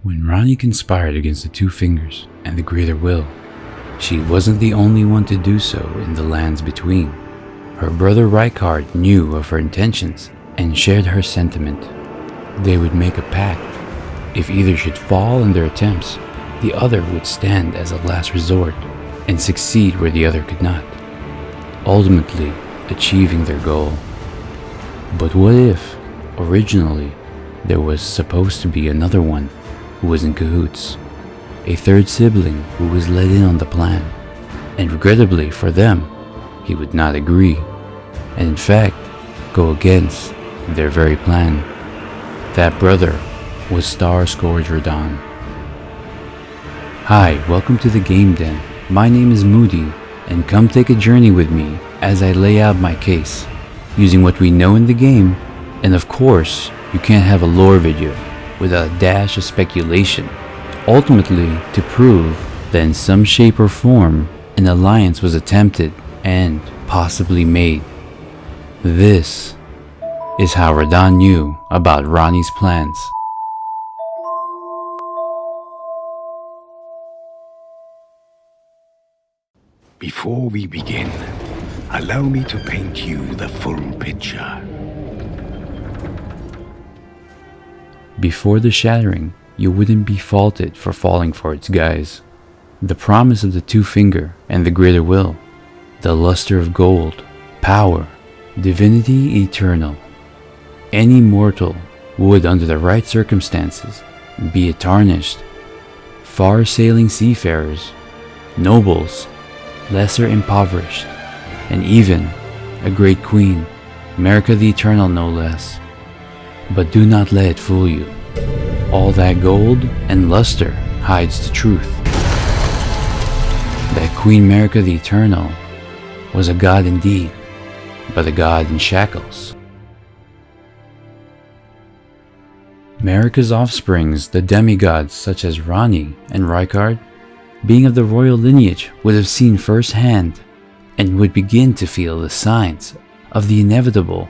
When Ranni conspired against the Two Fingers and the Greater Will, she wasn't the only one to do so in the lands between. Her brother Rykard knew of her intentions and shared her sentiment. They would make a pact. If either should fall in their attempts, the other would stand as a last resort and succeed where the other could not, ultimately achieving their goal. But what if, originally, there was supposed to be another one who was in cahoots, a third sibling who was let in on the plan, and regrettably for them, he would not agree, and in fact, go against their very plan. That brother was Star Scourge Radahn. Hi, welcome to the Game Den. My name is Moody, and come take a journey with me as I lay out my case, using what we know in the game, and of course, you can't have a lore video without a dash of speculation, ultimately to prove that in some shape or form, an alliance was attempted and possibly made. This is how Radahn knew about Ranni's plans. Before we begin, allow me to paint you the full picture. Before the shattering, you wouldn't be faulted for falling for its guise. The promise of the Two Finger and the Greater Will, the luster of gold, power, divinity eternal. Any mortal would, under the right circumstances, be it tarnished. Far-sailing seafarers, nobles, lesser impoverished, and even a great queen, America the Eternal no less. But do not let it fool you. All that gold and luster hides the truth. That Queen America the Eternal was a god indeed, but a god in shackles. America's offsprings, the demigods such as Ranni and Rykard, being of the royal lineage, would have seen firsthand and would begin to feel the signs of the inevitable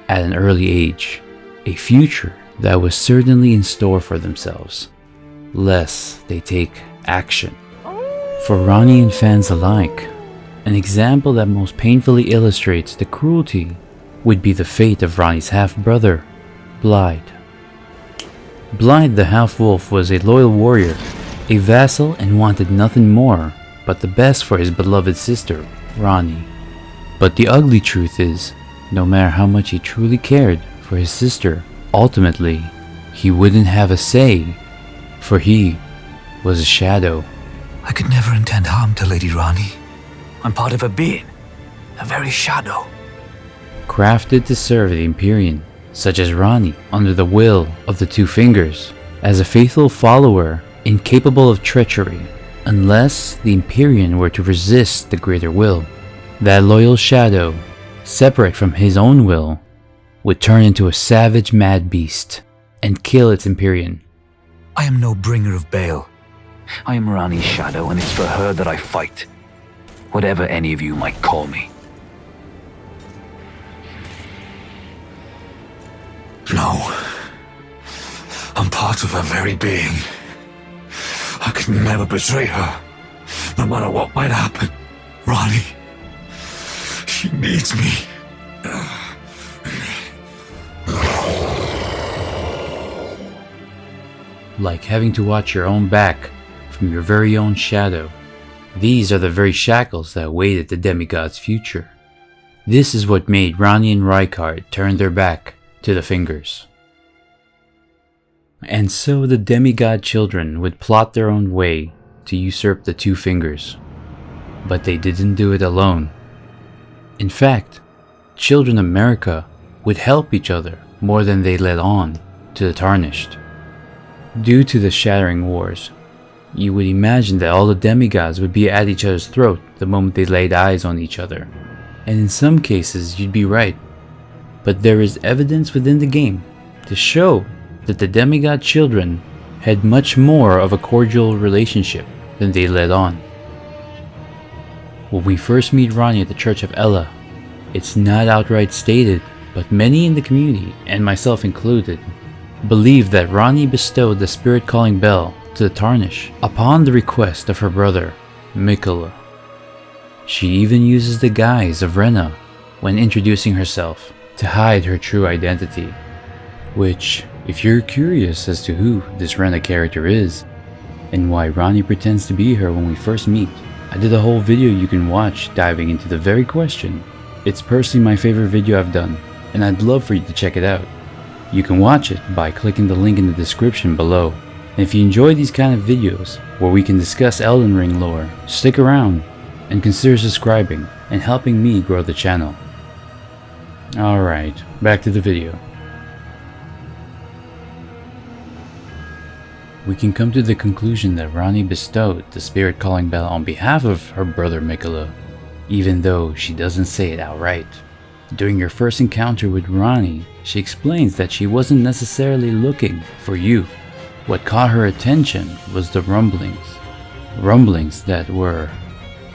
at an early age, a future that was certainly in store for themselves, lest they take action. For Ranni and fans alike, an example that most painfully illustrates the cruelty would be the fate of Ranni's half-brother, Blide. Blide the half-wolf was a loyal warrior, a vassal, and wanted nothing more but the best for his beloved sister, Ranni. But the ugly truth is, no matter how much he truly cared for his sister, ultimately, he wouldn't have a say, for he was a shadow. I could never intend harm to Lady Ranni. I'm part of a being, a very shadow. Crafted to serve the Empyrean, such as Ranni, under the will of the Two Fingers, as a faithful follower, incapable of treachery, unless the Empyrean were to resist the Greater Will. That loyal shadow, separate from his own will, would turn into a savage mad beast and kill its Empyrean. I am no bringer of bale. I am Ranni's shadow, and it's for her that I fight, whatever any of you might call me. No. I'm part of her very being. I could never betray her, no matter what might happen. Ranni, she needs me. Like having to watch your own back from your very own shadow. These are the very shackles that awaited the demigod's future. This is what made Ranni and Rykard turn their back to the Fingers. And so the demigod children would plot their own way to usurp the Two Fingers. But they didn't do it alone. In fact, children of America would help each other more than they let on to the Tarnished. Due to the Shattering Wars, you would imagine that all the demigods would be at each other's throat the moment they laid eyes on each other. And in some cases, you'd be right. But there is evidence within the game to show that the demigod children had much more of a cordial relationship than they let on. When we first meet Ranni at the Church of Ella, it's not outright stated, but many in the community, and myself included, believed that Ranni bestowed the spirit calling bell to the Tarnish upon the request of her brother, Miquella. She even uses the guise of Renna when introducing herself to hide her true identity. Which, if you're curious as to who this Renna character is, and why Ranni pretends to be her when we first meet, I did a whole video you can watch diving into the very question. It's personally my favorite video I've done, and I'd love for you to check it out. You can watch it by clicking the link in the description below. And if you enjoy these kind of videos where we can discuss Elden Ring lore, stick around and consider subscribing and helping me grow the channel. Alright, back to the video. We can come to the conclusion that Ranni bestowed the spirit calling bell on behalf of her brother Miquella, even though she doesn't say it outright. During her first encounter with Ranni, she explains that she wasn't necessarily looking for you. What caught her attention was the rumblings that were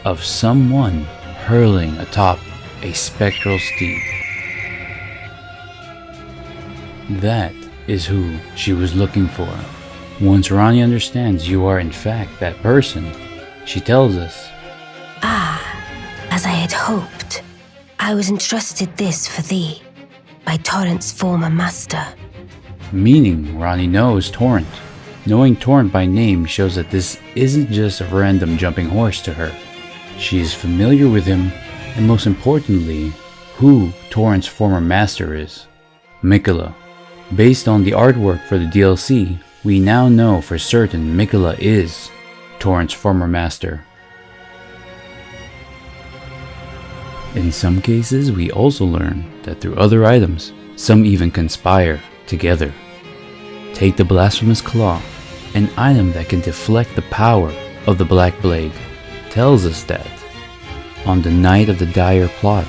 of someone hurling atop a spectral steed. That is who she was looking for. Once Ranni understands you are in fact that person, she tells us, As I had hoped, I was entrusted this for thee, by Torrent's former master. Meaning Ranni knows Torrent. Knowing Torrent by name shows that this isn't just a random jumping horse to her. She is familiar with him, and most importantly, who Torrent's former master is. Miquella. Based on the artwork for the DLC, we now know for certain Miquella is Torrent's former master. In some cases, we also learn that through other items, some even conspire together. Take the Blasphemous Claw, an item that can deflect the power of the Black Blade, tells us that on the night of the dire plot,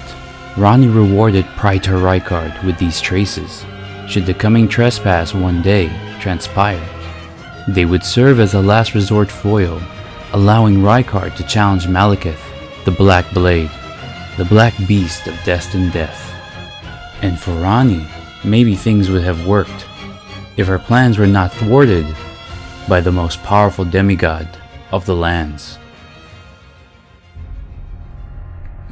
Ranni rewarded Praetor Rykard with these traces. Should the coming trespass one day transpire, they would serve as a last resort foil, allowing Rykard to challenge Malekith, the Black Blade, the Black Beast of destined death. And for Ranni, maybe things would have worked if her plans were not thwarted by the most powerful demigod of the lands.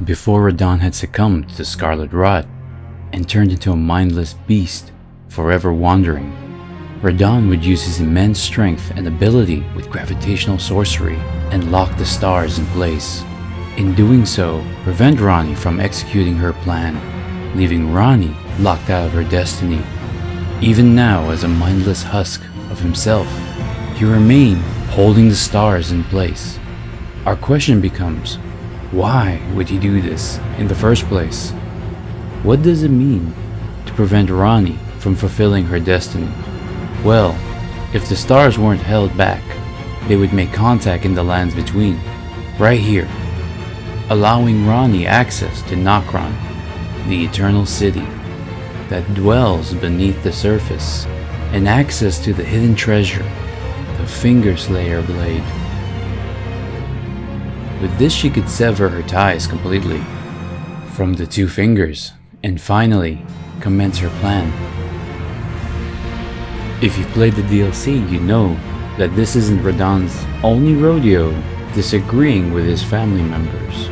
Before Radahn had succumbed to Scarlet Rot and turned into a mindless beast, forever wandering, Radahn would use his immense strength and ability with gravitational sorcery and lock the stars in place. In doing so, prevent Ranni from executing her plan, leaving Ranni locked out of her destiny. Even now, as a mindless husk of himself, he remained holding the stars in place. Our question becomes, why would he do this in the first place? What does it mean to prevent Ranni from fulfilling her destiny? Well, if the stars weren't held back, they would make contact in the lands between, right here, allowing Ranni access to Nokron, the eternal city that dwells beneath the surface, and access to the hidden treasure, the Fingerslayer Blade. With this, she could sever her ties completely from the two fingers and finally commence her plan. If you've played the DLC, you know that this isn't Radahn's only rodeo disagreeing with his family members.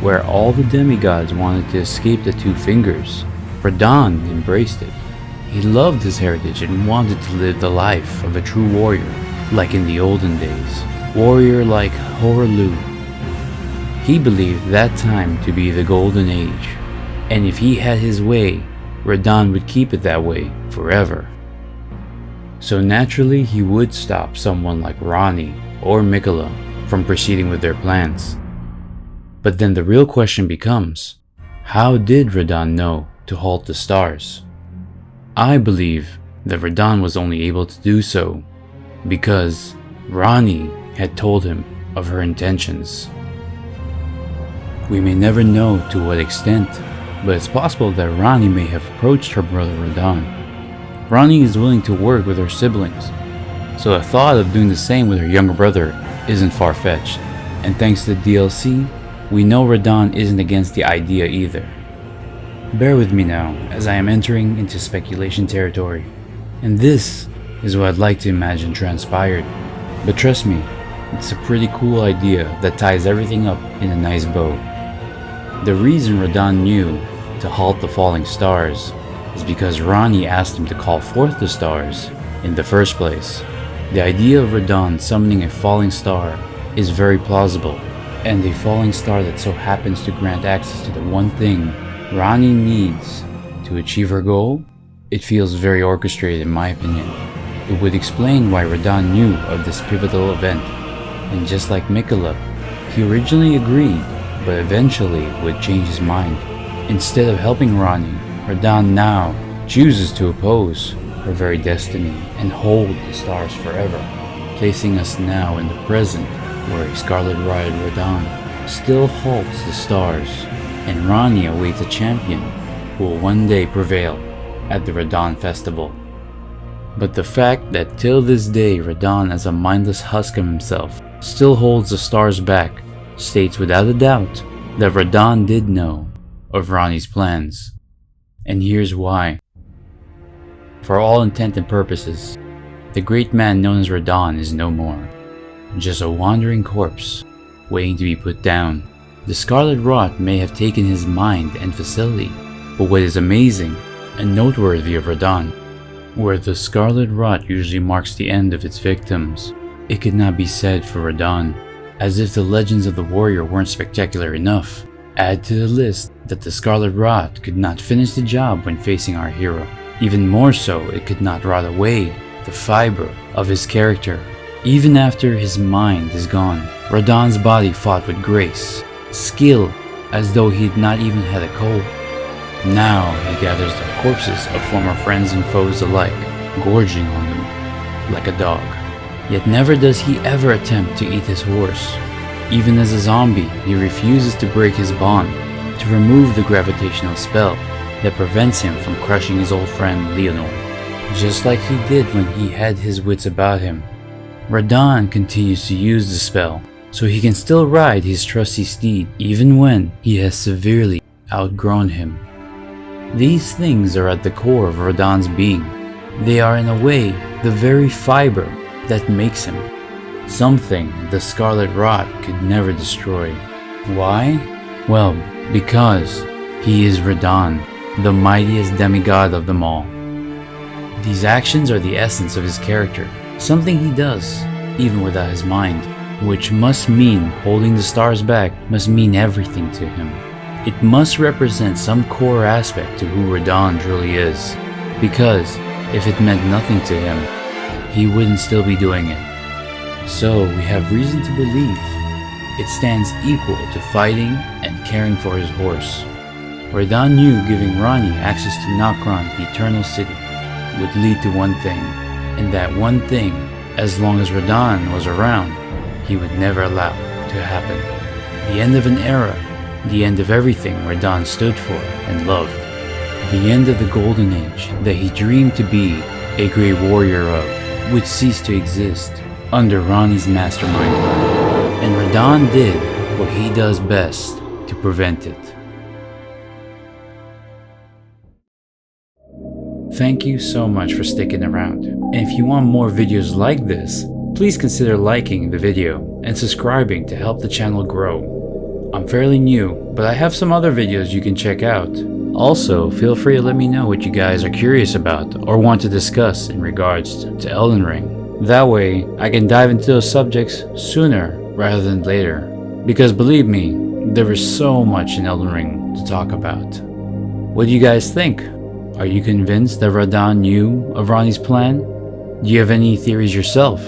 Where all the demigods wanted to escape the two fingers, Radahn embraced it. He loved his heritage and wanted to live the life of a true warrior, like in the olden days. Warrior like Horlu. He believed that time to be the golden age, and if he had his way, Radahn would keep it that way forever. So naturally, he would stop someone like Ranni or Miquella from proceeding with their plans. But then the real question becomes, how did Radahn know to halt the stars? I believe that Radahn was only able to do so because Ranni had told him of her intentions. We may never know to what extent, but it's possible that Ranni may have approached her brother Radahn. Ranni is willing to work with her siblings, so the thought of doing the same with her younger brother isn't far-fetched. And thanks to the DLC, we know Radahn isn't against the idea either. Bear with me now, as I am entering into speculation territory. And this is what I'd like to imagine transpired. But trust me, it's a pretty cool idea that ties everything up in a nice bow. The reason Radahn knew to halt the falling stars is because Ranni asked him to call forth the stars in the first place. The idea of Radahn summoning a falling star is very plausible, and a falling star that so happens to grant access to the one thing Ranni needs to achieve her goal, it feels very orchestrated in my opinion. It would explain why Radahn knew of this pivotal event, and just like Mikola, he originally agreed, but eventually would change his mind. Instead of helping Ranni, Radahn now chooses to oppose her very destiny and hold the stars forever, placing us now in the present where a scarlet-rotted Radahn still halts the stars, and Ranni awaits a champion who will one day prevail at the Radahn festival. But the fact that till this day Radahn, as a mindless husk of himself, still holds the stars back states without a doubt that Radahn did know of Ranni's plans. And here's why. For all intent and purposes, the great man known as Radahn is no more. Just a wandering corpse, waiting to be put down. The Scarlet Rot may have taken his mind and facility, but what is amazing and noteworthy of Radahn, where the Scarlet Rot usually marks the end of its victims, it could not be said for Radahn. As if the legends of the warrior weren't spectacular enough, add to the list that the Scarlet Rot could not finish the job when facing our hero. Even more so, it could not rot away the fiber of his character. Even after his mind is gone, Radahn's body fought with grace, skill, as though he had not even had a cold. Now he gathers the corpses of former friends and foes alike, gorging on them like a dog. Yet never does he ever attempt to eat his horse. Even as a zombie, he refuses to break his bond, to remove the gravitational spell that prevents him from crushing his old friend Leonor, just like he did when he had his wits about him. Radahn continues to use the spell, so he can still ride his trusty steed even when he has severely outgrown him. These things are at the core of Radahn's being. They are in a way the very fiber that makes him. Something the Scarlet Rot could never destroy. Why? Well, because he is Radahn, the mightiest demigod of them all. These actions are the essence of his character, something he does, even without his mind, which must mean holding the stars back must mean everything to him. It must represent some core aspect to who Radahn truly is, because if it meant nothing to him, he wouldn't still be doing it. So we have reason to believe it stands equal to fighting and caring for his horse. Radahn knew giving Ranni access to Nightreign, the Eternal City, would lead to one thing, and that one thing, as long as Radahn was around, he would never allow to happen. The end of an era, the end of everything Radahn stood for and loved. The end of the golden age that he dreamed to be a great warrior of would cease to exist under Ranni's mastermind, and Radahn did what he does best to prevent it. Thank you so much for sticking around, and if you want more videos like this, please consider liking the video and subscribing to help the channel grow. I'm fairly new, but I have some other videos you can check out. Also, feel free to let me know what you guys are curious about or want to discuss in regards to Elden Ring. That way, I can dive into those subjects sooner rather than later. Because believe me, there is so much in Elden Ring to talk about. What do you guys think? Are you convinced that Radahn knew of Ranni's plan? Do you have any theories yourself?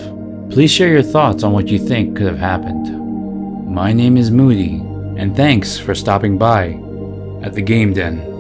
Please share your thoughts on what you think could have happened. My name is Moody, and thanks for stopping by at the Game Den.